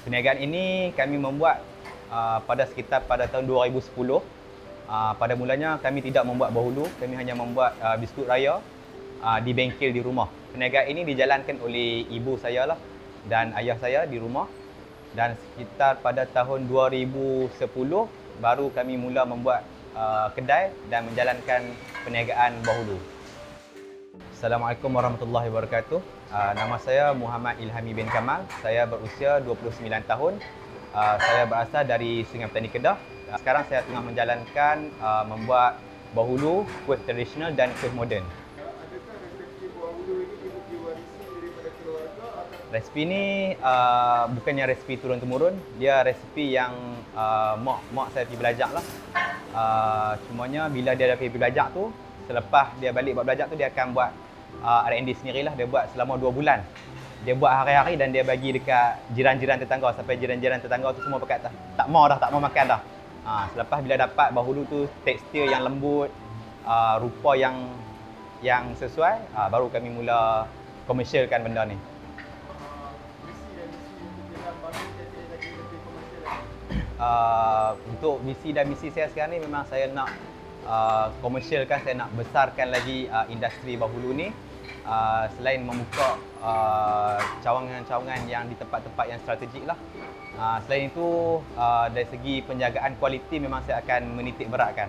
Perniagaan ini kami membuat pada tahun 2010. Pada mulanya kami tidak membuat bahulu, kami hanya membuat biskut raya di bengkel di rumah. Perniagaan ini dijalankan oleh ibu saya lah dan ayah saya di rumah. Dan sekitar pada tahun 2010 baru kami mula membuat kedai dan menjalankan perniagaan bahulu. Assalamualaikum warahmatullahi wabarakatuh. Nama saya Muhammad Ilhami bin Kamal. Saya berusia 29 tahun. Saya berasal dari Sungai Petani Kedah. Sekarang saya tengah menjalankan membuat bahulu, kuih tradisional dan kuih moden. Adakah resepsi bahulu ini diwarisi daripada keluarga atau Resipi ni bukannya resipi turun-temurun. Dia resipi yang mak saya pergi belajar lah. Cumanya bila dia dah pergi belajar tu, selepas dia balik buat belajar tu, dia akan buat R&D sendirilah. Dia buat selama 2 bulan. Dia buat hari-hari dan dia bagi dekat jiran-jiran tetangga sampai jiran-jiran tetangga tu semua pakat tak mau makan dah. Selepas bila dapat bahulu tu tekstur yang lembut, rupa yang sesuai, baru kami mula komersialkan benda ni. misi dan misi untuk dalam bahulu jadi lagi lebih komersial lagi? Untuk visi dan misi saya sekarang ni memang saya nak komersialkan, saya nak besarkan lagi industri bahulu ni. Selain membuka cawangan-cawangan yang di tempat-tempat yang strategik lah. Selain itu, dari segi penjagaan kualiti memang saya akan menitik beratkan.